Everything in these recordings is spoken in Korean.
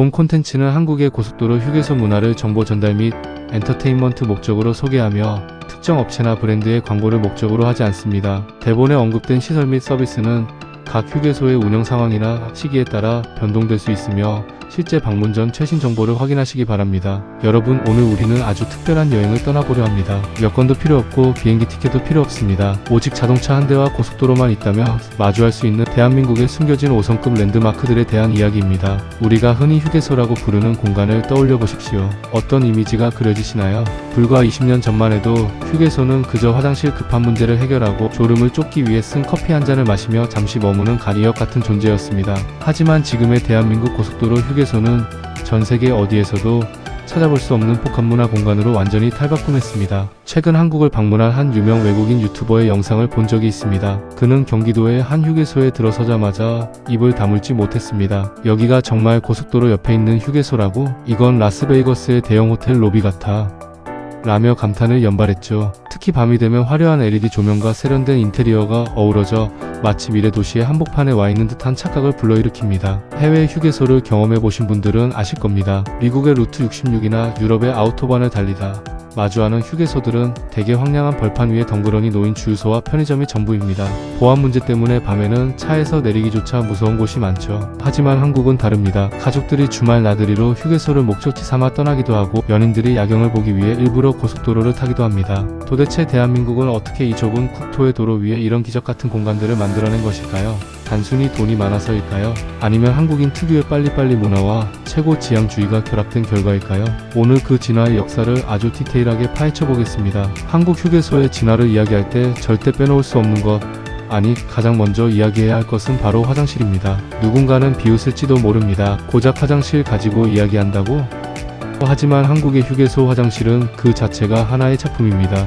본 콘텐츠는 한국의 고속도로 휴게소 문화를 정보 전달 및 엔터테인먼트 목적으로 소개하며 특정 업체나 브랜드의 광고를 목적으로 하지 않습니다. 대본에 언급된 시설 및 서비스는 각 휴게소의 운영 상황이나 시기에 따라 변동될 수 있으며 실제 방문 전 최신 정보를 확인하시기 바랍니다. 여러분, 오늘 우리는 아주 특별한 여행을 떠나보려 합니다. 여권도 필요 없고 비행기 티켓도 필요 없습니다. 오직 자동차 한 대와 고속도로만 있다면 마주할 수 있는 대한민국의 숨겨진 5성급 랜드마크들에 대한 이야기입니다. 우리가 흔히 휴게소라고 부르는 공간을 떠올려 보십시오. 어떤 이미지가 그려지시나요? 불과 20년 전만 해도 휴게소는 그저 화장실 급한 문제를 해결하고 졸음을 쫓기 위해 쓴 커피 한 잔을 마시며 잠시 머무는 간이역 같은 존재였습니다. 하지만 지금의 대한민국 고속도로 휴게소는 전 세계 어디에서도 찾아볼 수 없는 복합문화 공간으로 완전히 탈바꿈했습니다. 최근 한국을 방문한 한 유명 외국인 유튜버의 영상을 본 적이 있습니다. 그는 경기도의 한 휴게소에 들어서자마자 입을 다물지 못했습니다. 여기가 정말 고속도로 옆에 있는 휴게소라고? 이건 라스베이거스의 대형 호텔 로비 같아 라며 감탄을 연발했죠. 특히 밤이 되면 화려한 LED 조명과 세련된 인테리어가 어우러져 마치 미래 도시의 한복판에 와 있는 듯한 착각을 불러일으킵니다. 해외 휴게소를 경험해보신 분들은 아실 겁니다. 미국의 루트 66이나 유럽의 아우토반을 달리다 마주하는 휴게소들은 대개 황량한 벌판 위에 덩그러니 놓인 주유소와 편의점이 전부입니다. 보안 문제 때문에 밤에는 차에서 내리기조차 무서운 곳이 많죠. 하지만 한국은 다릅니다. 가족들이 주말 나들이로 휴게소를 목적지 삼아 떠나기도 하고 연인들이 야경을 보기 위해 일부러 고속도로를 타기도 합니다. 도대체 대한민국은 어떻게 이 좁은 국토의 도로 위에 이런 기적 같은 공간들을 만들어낸 것일까요? 단순히 돈이 많아서일까요? 아니면 한국인 특유의 빨리빨리 문화와 최고 지향주의가 결합된 결과일까요? 오늘 그 진화의 역사를 아주 디테일하게 파헤쳐 보겠습니다. 한국 휴게소의 진화를 이야기할 때 절대 빼놓을 수 없는 것, 아니 가장 먼저 이야기해야 할 것은 바로 화장실입니다. 누군가는 비웃을지도 모릅니다. 고작 화장실 가지고 이야기한다고? 하지만 한국의 휴게소 화장실은 그 자체가 하나의 작품입니다.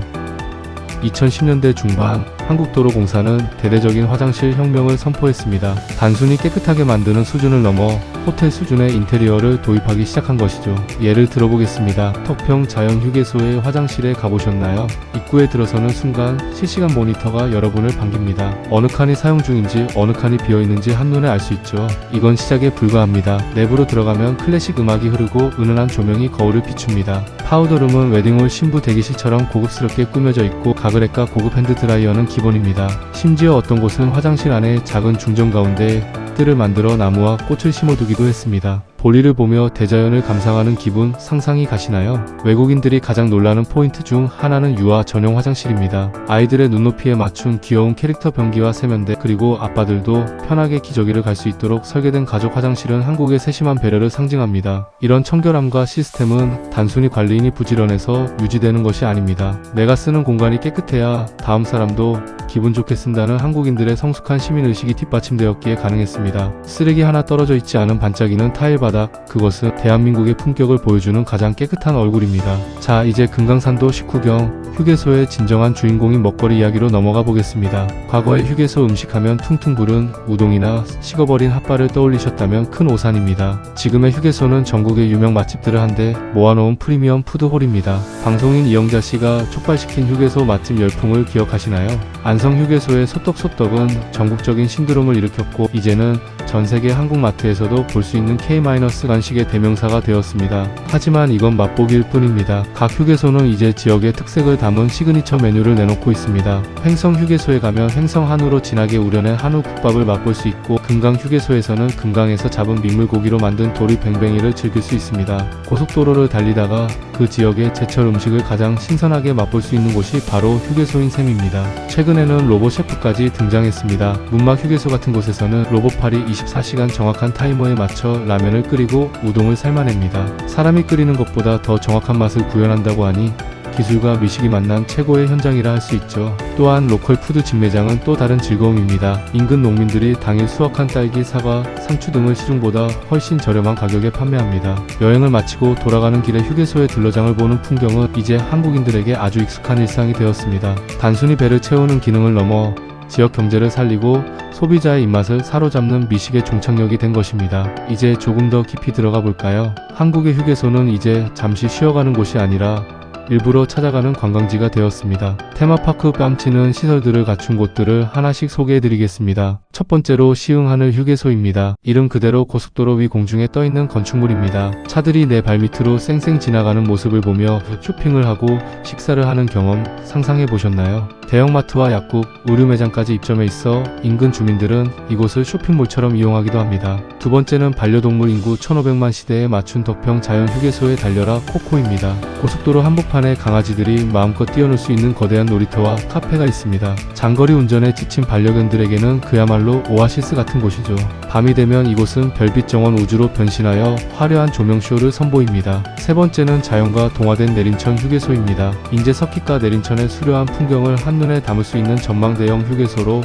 2010년대 중반 한국도로공사는 대대적인 화장실 혁명을 선포했습니다. 단순히 깨끗하게 만드는 수준을 넘어 호텔 수준의 인테리어를 도입하기 시작한 것이죠. 예를 들어보겠습니다. 턱평 자연 휴게소의 화장실에 가보셨나요? 입구에 들어서는 순간 실시간 모니터가 여러분을 반깁니다. 어느 칸이 사용 중인지 어느 칸이 비어있는지 한눈에 알 수 있죠. 이건 시작에 불과합니다. 내부로 들어가면 클래식 음악이 흐르고 은은한 조명이 거울을 비춥니다. 파우더룸은 웨딩홀 신부 대기실처럼 고급스럽게 꾸며져 있고 가글액과 고급 핸드드라이어는 기본입니다. 심지어 어떤 곳은 화장실 안에 작은 중정 가운데에 뜰을 만들어 나무와 꽃을 심어두기도 했습니다. 볼일을 보며 대자연을 감상하는 기분 상상이 가시나요? 외국인들이 가장 놀라는 포인트 중 하나는 유아 전용 화장실입니다. 아이들의 눈높이에 맞춘 귀여운 캐릭터 변기와 세면대, 그리고 아빠들도 편하게 기저귀를 갈 수 있도록 설계된 가족 화장실은 한국의 세심한 배려를 상징합니다. 이런 청결함과 시스템은 단순히 관리인이 부지런해서 유지되는 것이 아닙니다. 내가 쓰는 공간이 깨끗해야 다음 사람도 기분 좋게 쓴다는 한국인들의 성숙한 시민의식이 뒷받침되었기에 가능했습니다. 쓰레기 하나 떨어져 있지 않은 반짝이는 타일 바닥, 그것은 대한민국의 품격을 보여주는 가장 깨끗한 얼굴입니다. 자, 이제 금강산도 식후경 휴게소의 진정한 주인공인 먹거리 이야기로 넘어가 보겠습니다. 과거의 휴게소 음식하면 퉁퉁 부른 우동이나 식어버린 핫바를 떠올리셨다면 큰 오산입니다. 지금의 휴게소는 전국의 유명 맛집들을 한데 모아놓은 프리미엄 푸드홀입니다. 방송인 이영자 씨가 촉발시킨 휴게소 맛집 열풍을 기억하시나요? 안성 휴게소의 소떡소떡은 전국적인 신드롬을 일으켰고 이제는 전세계 한국 마트에서도 볼 수 있는 K-간식의 대명사가 되었습니다. 하지만 이건 맛보기일 뿐입니다. 각 휴게소는 이제 지역의 특색을 담은 시그니처 메뉴를 내놓고 있습니다. 횡성 휴게소에 가면 횡성 한우로 진하게 우려낸 한우 국밥을 맛볼 수 있고, 금강 휴게소에서는 금강에서 잡은 민물고기로 만든 도리 뱅뱅이를 즐길 수 있습니다. 고속도로를 달리다가 그 지역의 제철 음식을 가장 신선하게 맛볼 수 있는 곳이 바로 휴게소인 셈입니다. 최근에는 로봇 셰프까지 등장했습니다. 문막 휴게소 같은 곳에서는 로봇팔이 24시간 정확한 타이머에 맞춰 라면을 끓이고 우동을 삶아냅니다. 사람이 끓이는 것보다 더 정확한 맛을 구현한다고 하니 기술과 미식이 만난 최고의 현장이라 할 수 있죠. 또한 로컬 푸드 직매장은 또 다른 즐거움입니다. 인근 농민들이 당일 수확한 딸기, 사과, 상추 등을 시중보다 훨씬 저렴한 가격에 판매합니다. 여행을 마치고 돌아가는 길에 휴게소의 둘러장을 보는 풍경은 이제 한국인들에게 아주 익숙한 일상이 되었습니다. 단순히 배를 채우는 기능을 넘어 지역 경제를 살리고 소비자의 입맛을 사로잡는 미식의 종착역이 된 것입니다. 이제 조금 더 깊이 들어가 볼까요? 한국의 휴게소는 이제 잠시 쉬어가는 곳이 아니라 일부러 찾아가는 관광지가 되었습니다. 테마파크 뺨치는 시설들을 갖춘 곳들을 하나씩 소개해드리겠습니다. 첫 번째로 시흥하늘 휴게소입니다. 이름 그대로 고속도로 위 공중에 떠있는 건축물입니다. 차들이 내 발밑으로 쌩쌩 지나가는 모습을 보며 쇼핑을 하고 식사를 하는 경험 상상해보셨나요? 대형마트와 약국, 의류매장까지 입점해 있어 인근 주민들은 이곳을 쇼핑몰처럼 이용하기도 합니다. 두 번째는 반려동물 인구 1500만 시대에 맞춘 덕평 자연휴게소에 달려라 코코입니다. 고속도로 한복판에 강아지들이 마음껏 뛰어놀 수 있는 거대한 놀이터와 카페가 있습니다. 장거리 운전에 지친 반려견들에게는 그야말로 오아시스 같은 곳이죠. 밤이 되면 이곳은 별빛 정원 우주로 변신하여 화려한 조명쇼를 선보입니다. 세 번째는 자연과 동화된 내린천 휴게소입니다. 인제 석기가 내린천의 수려한 풍경을 한눈에 담을 수 있는 전망대형 휴게소로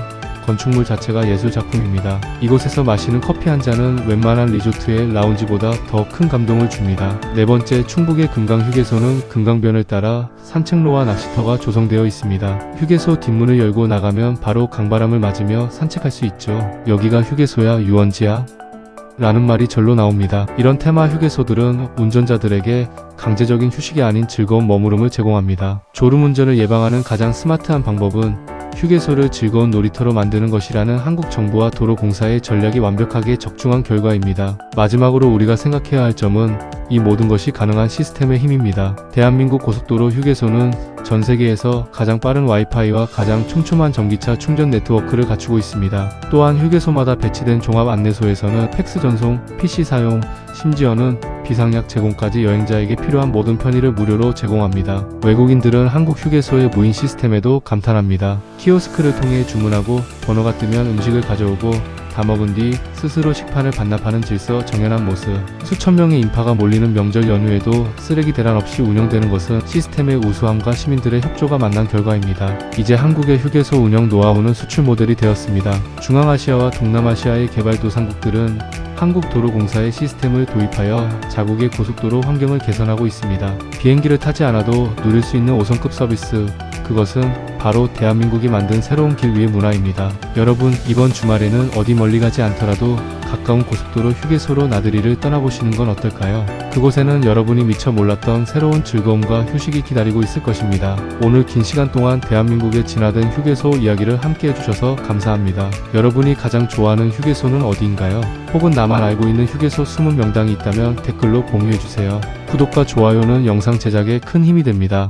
건축물 자체가 예술작품입니다. 이곳에서 마시는 커피 한 잔은 웬만한 리조트의 라운지보다 더 큰 감동을 줍니다. 네 번째, 충북의 금강휴게소는 금강변을 따라 산책로와 낚시터가 조성되어 있습니다. 휴게소 뒷문을 열고 나가면 바로 강바람을 맞으며 산책할 수 있죠. 여기가 휴게소야 유원지야? 라는 말이 절로 나옵니다. 이런 테마 휴게소들은 운전자들에게 강제적인 휴식이 아닌 즐거운 머무름을 제공합니다. 졸음운전을 예방하는 가장 스마트한 방법은 휴게소를 즐거운 놀이터로 만드는 것이라는 한국 정부와 도로공사의 전략이 완벽하게 적중한 결과입니다. 마지막으로 우리가 생각해야 할 점은 이 모든 것이 가능한 시스템의 힘입니다. 대한민국 고속도로 휴게소는 전 세계에서 가장 빠른 와이파이와 가장 촘촘한 전기차 충전 네트워크를 갖추고 있습니다. 또한 휴게소마다 배치된 종합 안내소에서는 팩스 전송, PC 사용, 심지어는 비상약 제공까지 여행자에게 필요한 모든 편의를 무료로 제공합니다. 외국인들은 한국 휴게소의 무인 시스템에도 감탄합니다. 키오스크를 통해 주문하고 번호가 뜨면 음식을 가져오고 다 먹은 뒤 스스로 식판을 반납하는 질서 정연한 모습. 수천 명의 인파가 몰리는 명절 연휴에도 쓰레기 대란 없이 운영되는 것은 시스템의 우수함과 시민들의 협조가 만난 결과입니다. 이제 한국의 휴게소 운영 노하우는 수출 모델이 되었습니다. 중앙아시아와 동남아시아의 개발도상국들은 한국도로공사의 시스템을 도입하여 자국의 고속도로 환경을 개선하고 있습니다. 비행기를 타지 않아도 누릴 수 있는 5성급 서비스, 그것은 바로 대한민국이 만든 새로운 길 위의 문화입니다. 여러분, 이번 주말에는 어디 멀리 가지 않더라도 가까운 고속도로 휴게소로 나들이를 떠나보시는 건 어떨까요? 그곳에는 여러분이 미처 몰랐던 새로운 즐거움과 휴식이 기다리고 있을 것입니다. 오늘 긴 시간 동안 대한민국의 진화된 휴게소 이야기를 함께 해주셔서 감사합니다. 여러분이 가장 좋아하는 휴게소는 어디인가요? 혹은 나만 알고 있는 휴게소 숨은 명당이 있다면 댓글로 공유해주세요. 구독과 좋아요는 영상 제작에 큰 힘이 됩니다.